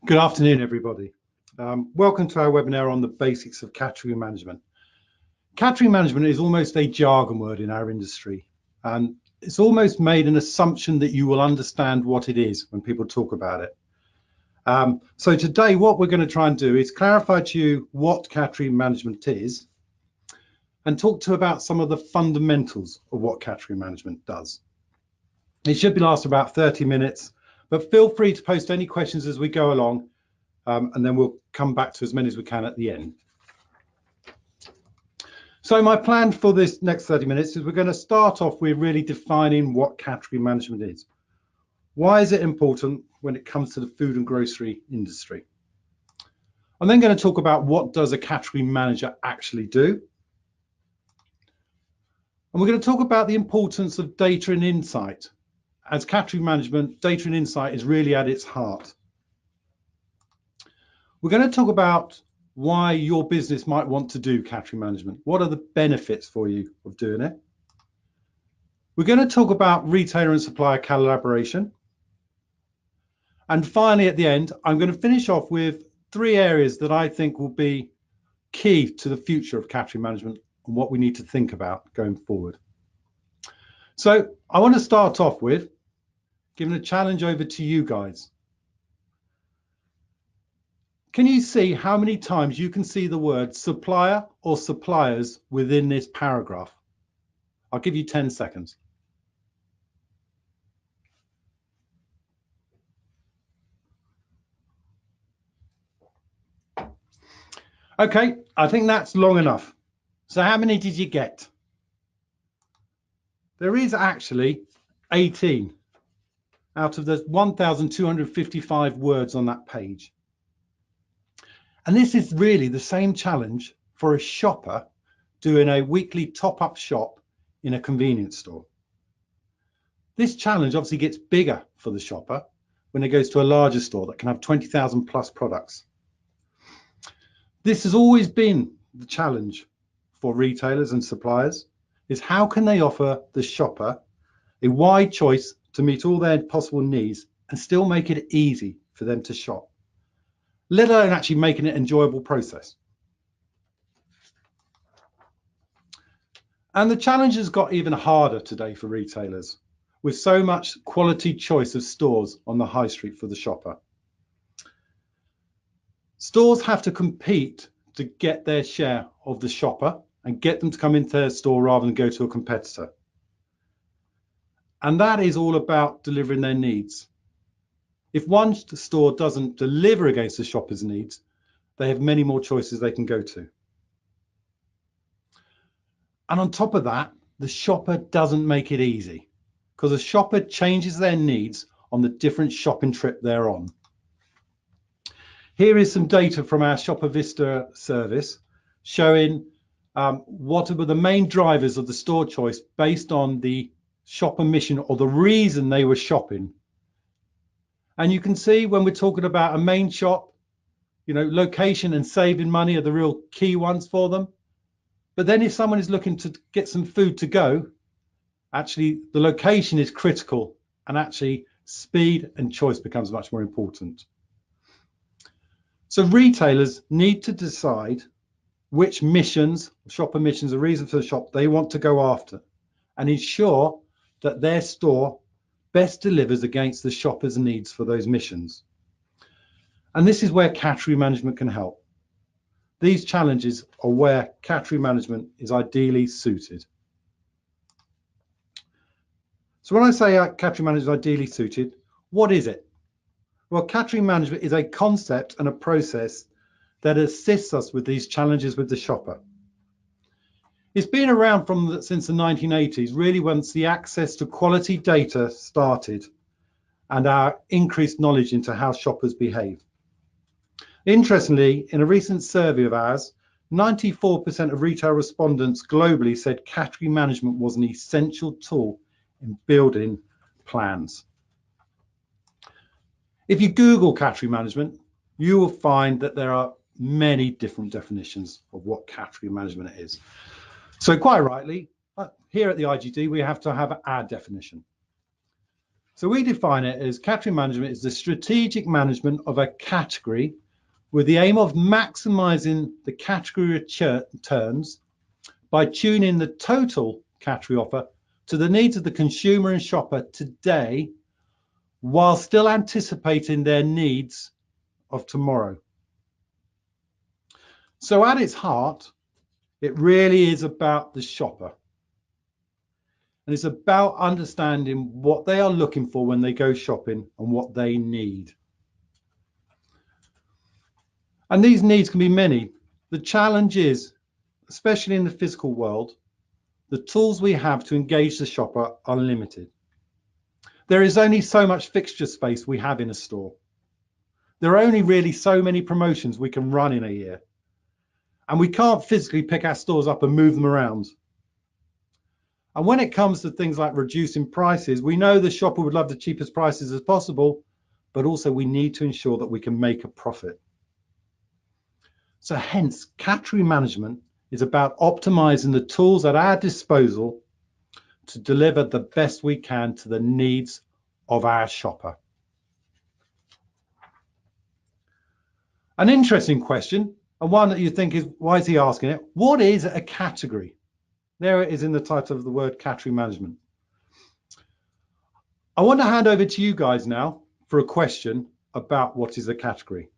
Good afternoon, everybody. Welcome to our webinar on the basics of category management. Category management is almost a jargon word in our industry, and it's almost made an assumption that you will understand what it is when people talk about it. So today, what we're going to try and do is clarify to you what category management is and talk to about some of the fundamentals of what category management does. It should last about 30 minutes. But feel free to post any questions as we go along, and then we'll come back to as many as we can at the end. So my plan for this next 30 minutes is we're going to start off with really defining what category management is. Why is it important when it comes to the food and grocery industry? I'm then going to talk about what does a category manager actually do. And we're going to talk about the importance of data and insight. As category management, data and insight is really at its heart. We're going to talk about why your business might want to do category management. What are the benefits for you of doing it? We're going to talk about retailer and supplier collaboration. And finally, at the end, I'm going to finish off with 3 areas that I think will be key to the future of category management and what we need to think about going forward. So I want to start off with giving a challenge over to you guys. Can you see how many times you can see the word supplier or suppliers within this paragraph? I'll give you 10 seconds. Okay, I think that's long enough. So how many did you get? There is actually 18 out of the 1,255 words on that page. And this is really the same challenge for a shopper doing a weekly top-up shop in a convenience store. This challenge obviously gets bigger for the shopper when it goes to a larger store that can have 20,000 plus products. This has always been the challenge for retailers and suppliers, is how can they offer the shopper a wide choice to meet all their possible needs and still make it easy for them to shop, let alone actually making it an enjoyable process. And the challenge has got even harder today for retailers, with so much quality choice of stores on the high street for the shopper. Stores have to compete to get their share of the shopper and get them to come into their store rather than go to a competitor. And that is all about delivering their needs. If one store doesn't deliver against the shopper's needs, they have many more choices they can go to. And on top of that, the shopper doesn't make it easy because the shopper changes their needs on the different shopping trip they're on. Here is some data from our Shopper Vista service showing what were the main drivers of the store choice based on the shopper mission or the reason they were shopping. And you can see when we're talking about a main shop, you know, location and saving money are the real key ones for them. But then if someone is looking to get some food to go, actually the location is critical and actually speed and choice becomes much more important. So retailers need to decide which missions, shopper missions, a reason for the shop they want to go after and ensure that their store best delivers against the shopper's needs for those missions. And this is where category management can help. These challenges are where category management is ideally suited. So when I say category management is ideally suited, what is it? Well, category management is a concept and a process that assists us with these challenges with the shopper. It's been around since the 1980s, really once the access to quality data started and our increased knowledge into how shoppers behave. Interestingly, in a recent survey of ours, 94% of retail respondents globally said category management was an essential tool in building plans. If you Google category management, you will find that there are many different definitions of what category management is. So quite rightly, here at the IGD, we have to have our definition. So we define it as category management is the strategic management of a category with the aim of maximizing the category returns by tuning the total category offer to the needs of the consumer and shopper today, while still anticipating their needs of tomorrow. So at its heart, it really is about the shopper. And it's about understanding what they are looking for when they go shopping and what they need. And these needs can be many. The challenge is, especially in the physical world, the tools we have to engage the shopper are limited. There is only so much fixture space we have in a store. There are only really so many promotions we can run in a year. And we can't physically pick our stores up and move them around. And when it comes to things like reducing prices, we know the shopper would love the cheapest prices as possible, but also we need to ensure that we can make a profit. So hence, category management is about optimizing the tools at our disposal to deliver the best we can to the needs of our shopper. An interesting question, and one that you think is, why is he asking it? What is a category? There it is in the title of the word category management. I want to hand over to you guys now for a question about what is a category.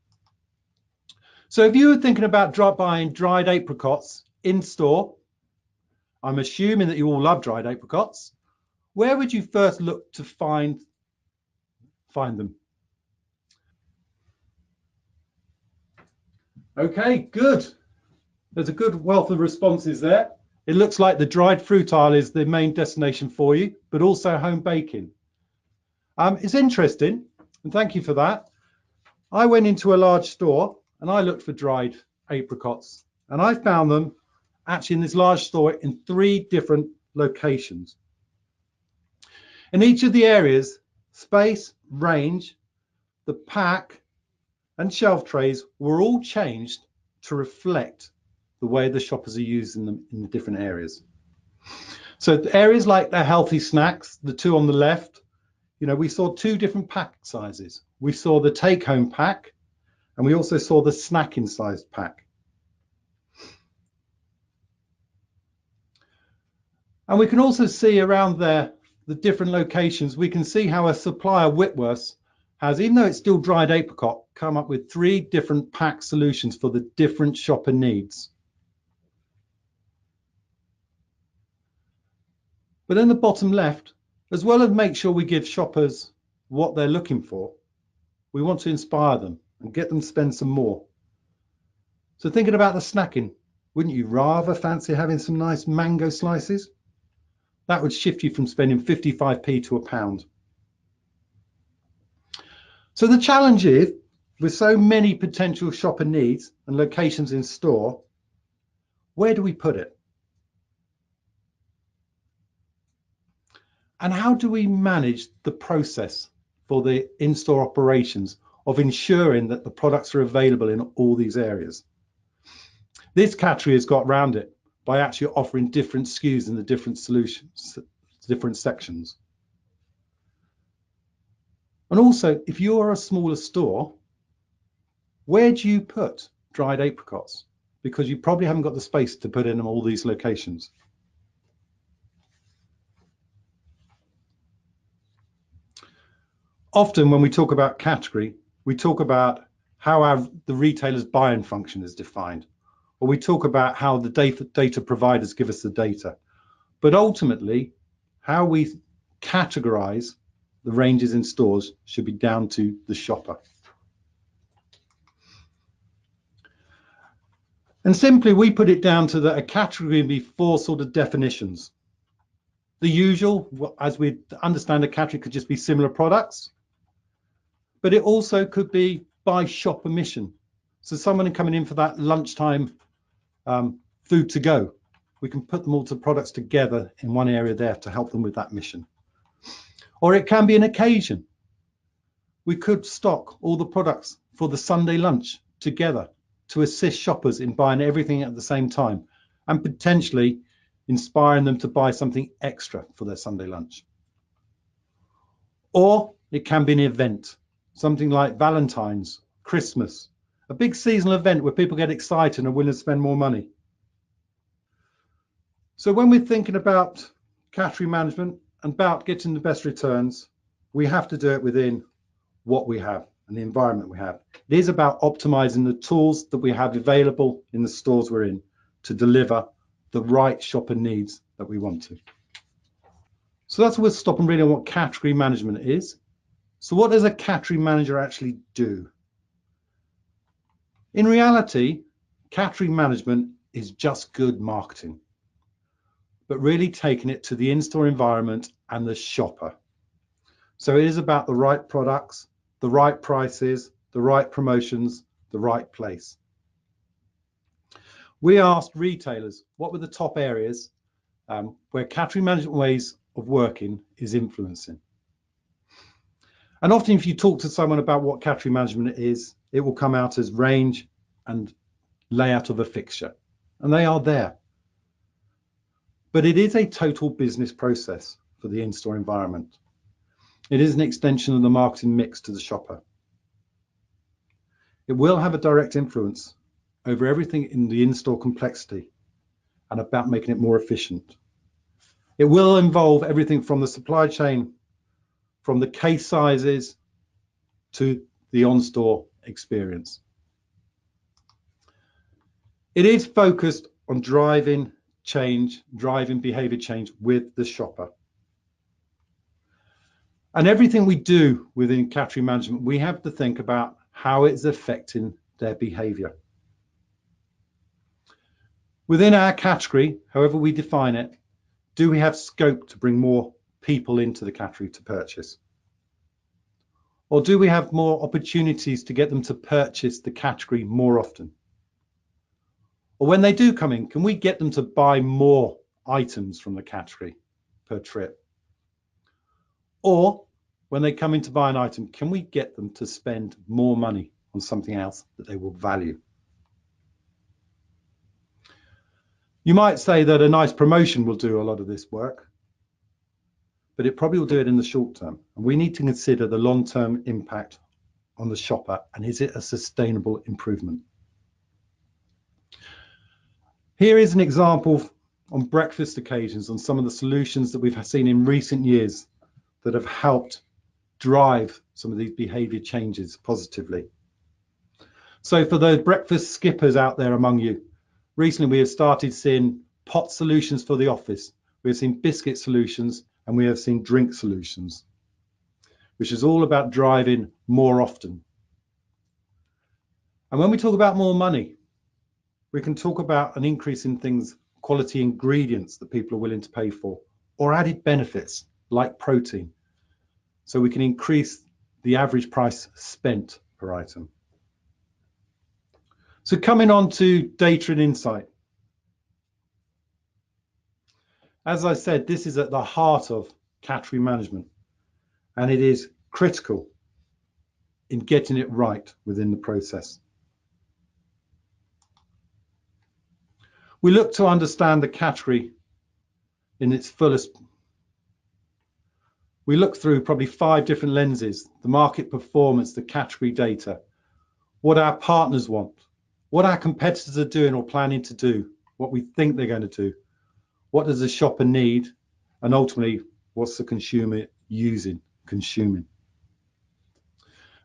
So if you were thinking about buying dried apricots in store, I'm assuming that you all love dried apricots, where would you first look to find them? Okay, good. There's a good wealth of responses there. It looks like the dried fruit aisle is the main destination for you, but also home baking. It's interesting, and thank you for that. I went into a large store and I looked for dried apricots, and I found them actually in this large store in 3 different locations. In each of the areas, space, range, the pack, and shelf trays were all changed to reflect the way the shoppers are using them in the different areas. So areas like the healthy snacks, the 2 on the left, we saw 2 different pack sizes. We saw the take-home pack, and we also saw the snacking sized pack. And we can also see around there, the different locations, we can see how a supplier, Whitworth, has, even though it's still dried apricot, come up with 3 different pack solutions for the different shopper needs. But in the bottom left, as well as make sure we give shoppers what they're looking for, we want to inspire them and get them to spend some more. So thinking about the snacking, wouldn't you rather fancy having some nice mango slices? That would shift you from spending 55p to £1. So the challenge is, with so many potential shopper needs and locations in store, where do we put it? And how do we manage the process for the in-store operations of ensuring that the products are available in all these areas? This category has got around it by actually offering different SKUs in the different solutions, different sections. And also, if you're a smaller store, where do you put dried apricots? Because you probably haven't got the space to put in all these locations. Often when we talk about category, we talk about how the retailer's buying function is defined, or we talk about how the data providers give us the data. But ultimately, how we categorize the ranges in stores should be down to the shopper. And simply, we put it down to that a category would be 4 sort of definitions. The usual, as we understand, a category could just be similar products, but it also could be by shopper mission. So someone coming in for that lunchtime food to go, we can put them all to products together in one area there to help them with that mission. Or it can be an occasion. We could stock all the products for the Sunday lunch together to assist shoppers in buying everything at the same time and potentially inspiring them to buy something extra for their Sunday lunch. Or it can be an event, something like Valentine's, Christmas, a big seasonal event where people get excited and are willing to spend more money. So when we're thinking about category management and about getting the best returns, we have to do it within what we have and the environment we have. It is about optimizing the tools that we have available in the stores we're in to deliver the right shopper needs that we want to. So that's where we'll stop and read on what category management is. So what does a category manager actually do? In reality, category management is just good marketing, but really taking it to the in-store environment and the shopper. So it is about the right products, the right prices, the right promotions, the right place. We asked retailers what were the top areas where category management ways of working is influencing. And often if you talk to someone about what category management is, it will come out as range and layout of a fixture, and they are there. But it is a total business process for the in-store environment. It is an extension of the marketing mix to the shopper. It will have a direct influence over everything in the in-store complexity and about making it more efficient. It will involve everything from the supply chain, from the case sizes to the on-store experience. It is focused on driving change, driving behavior change with the shopper. And everything we do within category management, we have to think about how it's affecting their behavior. Within our category, however we define it, do we have scope to bring more people into the category to purchase? Or do we have more opportunities to get them to purchase the category more often? Or when they do come in, can we get them to buy more items from the category per trip? Or when they come in to buy an item, can we get them to spend more money on something else that they will value? You might say that a nice promotion will do a lot of this work, but it probably will do it in the short term. And we need to consider the long-term impact on the shopper, and is it a sustainable improvement? Here is an example on breakfast occasions on some of the solutions that we've seen in recent years that have helped drive some of these behavior changes positively. So for those breakfast skippers out there among you, recently we have started seeing pot solutions for the office. We have seen biscuit solutions and we have seen drink solutions, which is all about driving more often. And when we talk about more money, we can talk about an increase in things, quality ingredients that people are willing to pay for, or added benefits like protein. So we can increase the average price spent per item. So coming on to data and insight. As I said, this is at the heart of category management, and it is critical in getting it right within the process. We look to understand the category in its fullest. We look through probably 5 different lenses: the market performance, the category data, what our partners want, what our competitors are doing or planning to do, what we think they're going to do, what does the shopper need, and ultimately, what's the consumer consuming.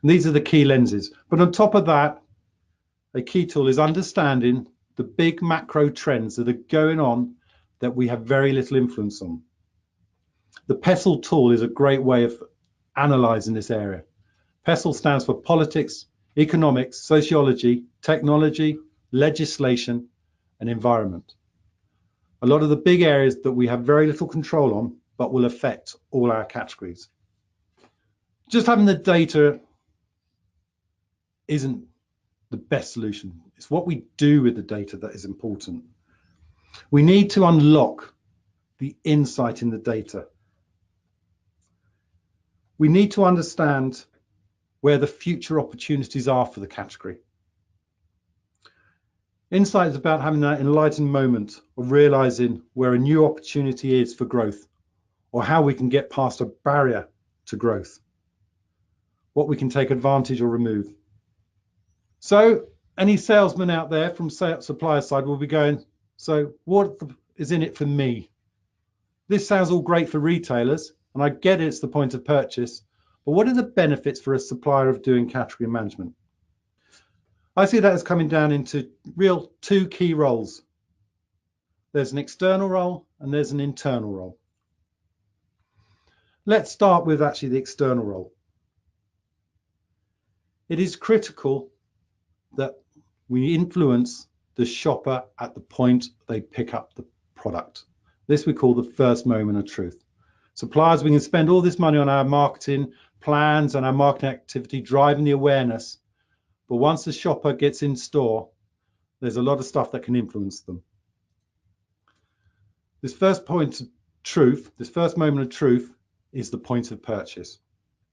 And these are the key lenses. But on top of that, a key tool is understanding the big macro trends that are going on that we have very little influence on. The PESTLE tool is a great way of analyzing this area. PESTLE stands for politics, economics, sociology, technology, legislation, and environment. A lot of the big areas that we have very little control on, but will affect all our categories. Just having the data isn't the best solution. It's what we do with the data that is important. We need to unlock the insight in the data. We need to understand where the future opportunities are for the category. Insight is about having that enlightened moment of realizing where a new opportunity is for growth, or how we can get past a barrier to growth, what we can take advantage or remove. So any salesman out there from supplier side will be going, so what is in it for me? This sounds all great for retailers, and I get it's the point of purchase, but what are the benefits for a supplier of doing category management? I see that as coming down into two key roles. There's an external role and there's an internal role. Let's start with actually the external role. It is critical that we influence the shopper at the point they pick up the product. This we call the first moment of truth. Suppliers, we can spend all this money on our marketing plans and our marketing activity driving the awareness, but once the shopper gets in store, there's a lot of stuff that can influence them. This first point of truth, this first moment of truth, is the point of purchase,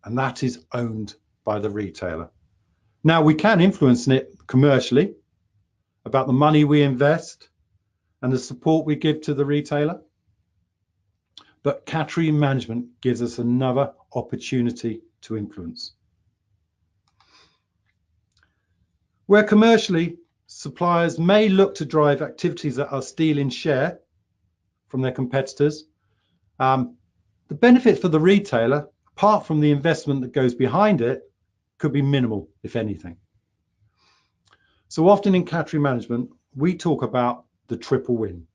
and that is owned by the retailer. Now, we can influence it commercially about the money we invest and the support we give to the retailer, but category management gives us another opportunity to influence. Where commercially, suppliers may look to drive activities that are stealing share from their competitors, the benefit for the retailer, apart from the investment that goes behind it, could be minimal, if anything. So often in category management, we talk about the triple win.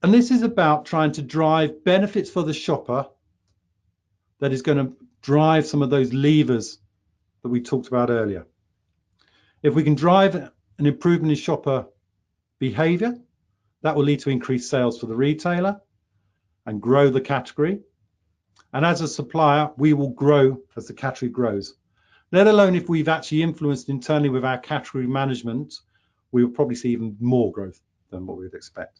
And this is about trying to drive benefits for the shopper that is going to drive some of those levers that we talked about earlier. If we can drive an improvement in shopper behavior, that will lead to increased sales for the retailer and grow the category. And as a supplier, we will grow as the category grows. Let alone if we've actually influenced internally with our category management, we will probably see even more growth than what we would expect.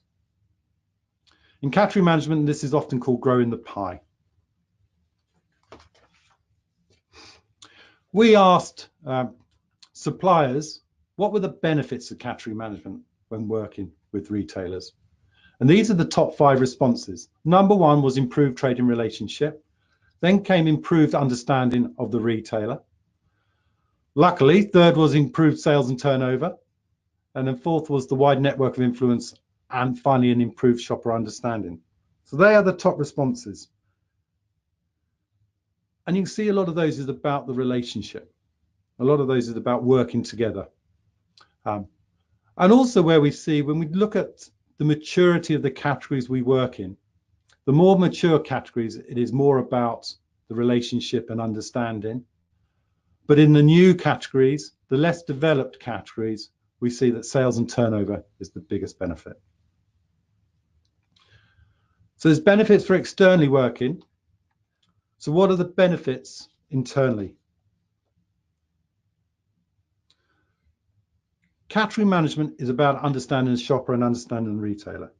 In category management, this is often called growing the pie. We asked suppliers what were the benefits of category management when working with retailers. And these are the top 5 responses. Number 1 was improved trading relationship. Then came improved understanding of the retailer. Luckily, 3rd was improved sales and turnover. And then 4th was the wide network of influence, and finally an improved shopper understanding. So they are the top responses. And you can see a lot of those is about the relationship. A lot of those is about working together. And also where we see, when we look at the maturity of the categories we work in, the more mature categories, it is more about the relationship and understanding. But in the new categories, the less developed categories, we see that sales and turnover is the biggest benefit. So there's benefits for externally working. So what are the benefits internally? Category management is about understanding the shopper and understanding the retailer.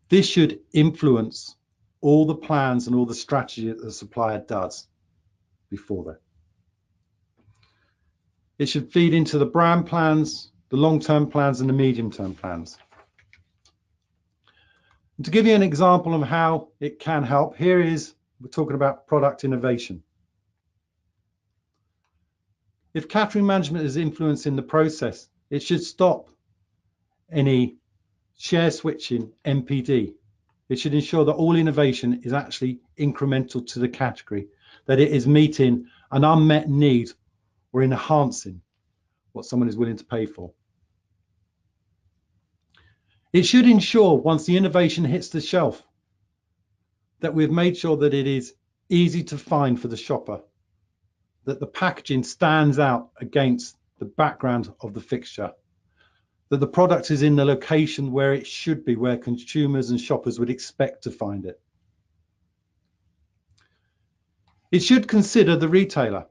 This should influence all the plans and all the strategy that the supplier does before that. It should feed into the brand plans, the long-term plans, and the medium-term plans. And to give you an example of how it can help, we're talking about product innovation. If category management is influencing the process, it should stop any share switching NPD. It should ensure that all innovation is actually incremental to the category, that it is meeting an unmet need or enhancing what someone is willing to pay for. It should ensure once the innovation hits the shelf that we've made sure that it is easy to find for the shopper, that the packaging stands out against the background of the fixture, that the product is in the location where it should be, where consumers and shoppers would expect to find it. It should consider the retailer.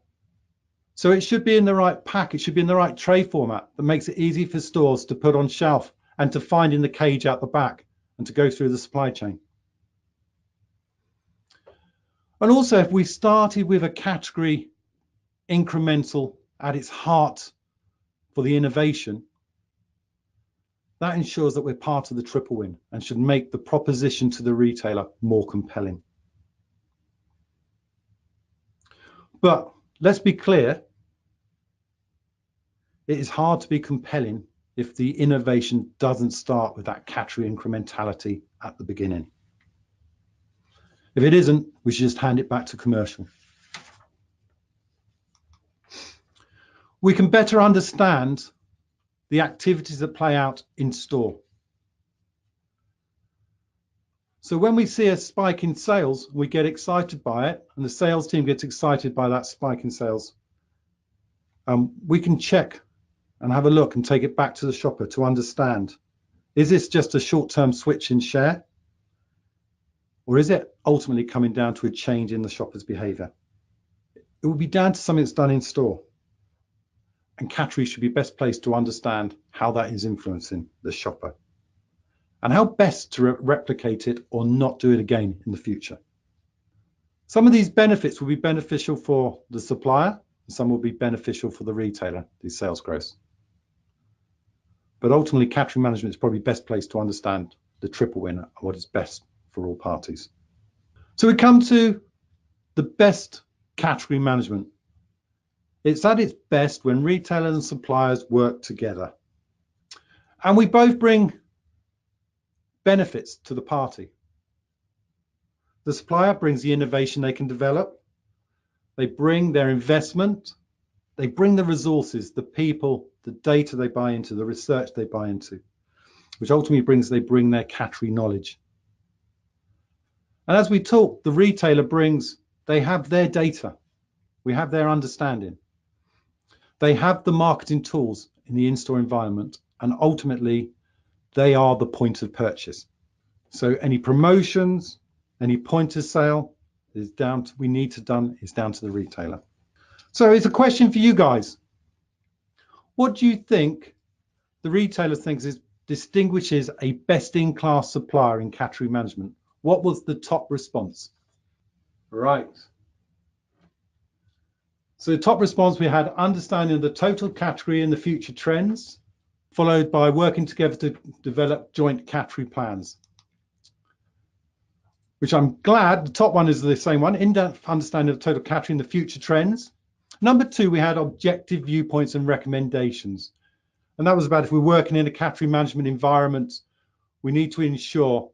So it should be in the right pack, it should be in the right tray format that makes it easy for stores to put on shelf and to find in the cage out the back and to go through the supply chain. And also, if we started with a category incremental at its heart for the innovation, That ensures that we're part of the triple win and should make the proposition to the retailer more compelling. But let's be clear, it is hard to be compelling if the innovation doesn't start with that category incrementality at the beginning. If it isn't, we should just hand it back to commercial. We can better understand the activities that play out in store. So when we see a spike in sales, we get excited by it, and the sales team gets excited by that spike in sales. We can check and have a look and take it back to the shopper to understand, is this just a short-term switch in share? Or is it ultimately coming down to a change in the shopper's behavior? It will be down to something that's done in store. And category should be best placed to understand how that is influencing the shopper and how best to replicate it or not do it again in the future. Some of these benefits will be beneficial for the supplier, and some will be beneficial for the retailer, the sales growth. But ultimately, category management is probably best placed to understand the triple win and what is best for all parties. So we come to the best category management. It's at its best when retailers and suppliers work together. And we both bring benefits to the party. The supplier brings the innovation they can develop. They bring their investment. They bring the resources, the people, the data they buy into, the research they buy into, which ultimately they bring their category knowledge. And as we talk, the retailer brings, they have their data. We have their understanding. They have the marketing tools in the in-store environment, and ultimately they are the point of purchase. So any promotions, any point of sale is down to, is down to the retailer. So it's a question for you guys. What do you think the retailer thinks distinguishes a best-in-class supplier in category management? What was the top response? Right. So the top response, we had understanding of the total category and the future trends, followed by working together to develop joint category plans. Which I'm glad, the top one is the same one, in-depth understanding of the total category and the future trends. Number 2, we had objective viewpoints and recommendations. And that was about if we're working in a category management environment, we need to ensure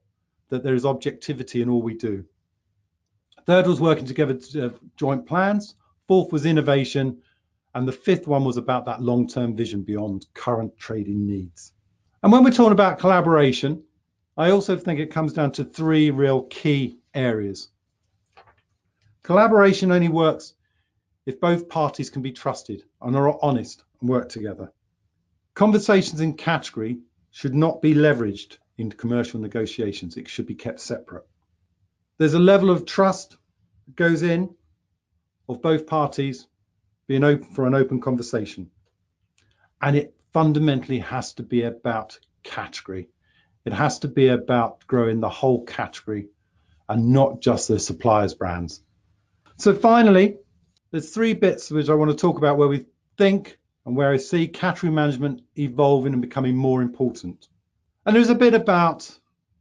that there is objectivity in all we do. 3rd was working together to joint plans. 4th was innovation. And the 5th one was about that long-term vision beyond current trading needs. And when we're talking about collaboration, I also think it comes down to 3 real key areas. Collaboration only works if both parties can be trusted and are honest and work together. Conversations in category should not be leveraged in commercial negotiations. It should be kept separate. There's a level of trust that goes in of both parties being open for an open conversation. And it fundamentally has to be about category. It has to be about growing the whole category and not just the suppliers' brands. So finally, there's 3 bits which I want to talk about where we think and where I see category management evolving and becoming more important. And there's a bit about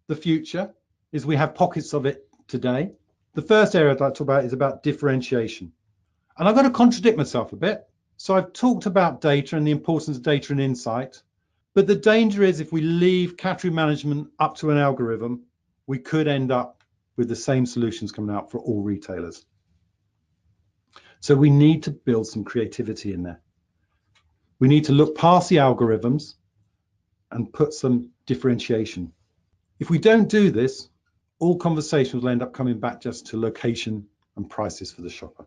the future, is we have pockets of it today. The first area I'd like to talk about is about differentiation. And I've got to contradict myself a bit. So I've talked about data and the importance of data and insight. But the danger is if we leave category management up to an algorithm, we could end up with the same solutions coming out for all retailers. So we need to build some creativity in there. We need to look past the algorithms and put some differentiation. If we don't do this, all conversations will end up coming back just to location and prices for the shopper.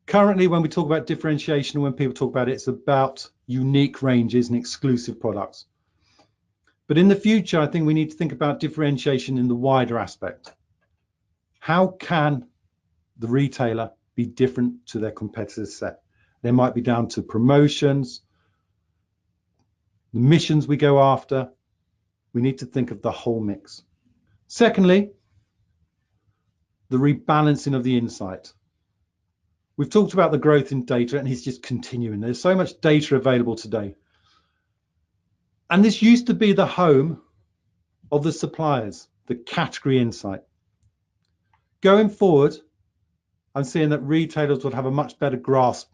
Currently, when we talk about differentiation, when people talk about it, it's about unique ranges and exclusive products. But in the future, I think we need to think about differentiation in the wider aspect. How can the retailer be different to their competitors' set? They might be down to promotions, the missions we go after. We need to think of the whole mix. Secondly, the rebalancing of the insight. We've talked about the growth in data and it's just continuing. There's so much data available today. And this used to be the home of the suppliers, the category insight. Going forward, I'm seeing that retailers will have a much better grasp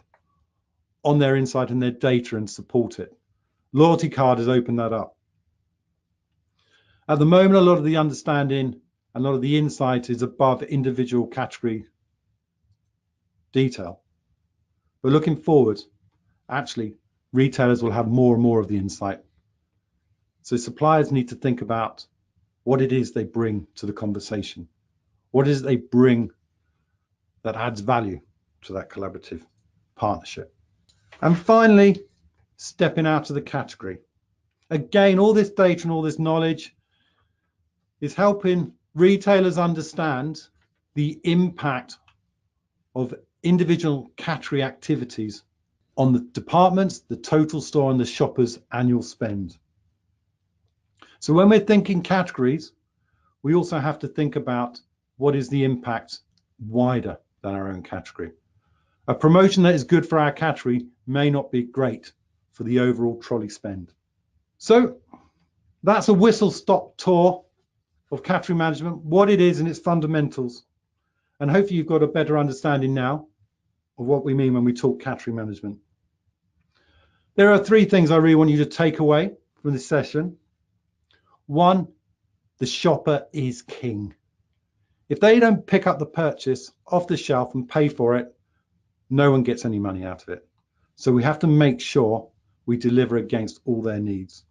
on their insight and their data and support it. Loyalty card has opened that up. At the moment, a lot of the understanding and a lot of the insight is above individual category detail. But looking forward, actually, retailers will have more and more of the insight. So suppliers need to think about what it is they bring to the conversation. What is it they bring that adds value to that collaborative partnership? And finally, stepping out of the category. Again, all this data and all this knowledge is helping retailers understand the impact of individual category activities on the departments, the total store, and the shopper's annual spend. So when we're thinking categories, we also have to think about what is the impact wider than our own category. A promotion that is good for our category may not be great for the overall trolley spend. So that's a whistle-stop tour of category management, what it is and its fundamentals. And hopefully you've got a better understanding now of what we mean when we talk category management. There are three things I really want you to take away from this session. One, the shopper is king. If they don't pick up the purchase off the shelf and pay for it, no one gets any money out of it. So we have to make sure we deliver against all their needs.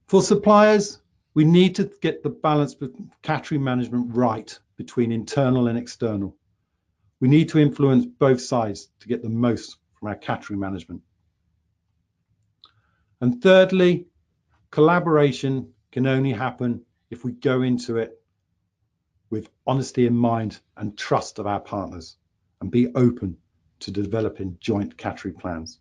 For suppliers, we need to get the balance of category management right between internal and external. We need to influence both sides to get the most from our category management. And thirdly, collaboration can only happen if we go into it with honesty in mind and trust of our partners and be open to developing joint category plans.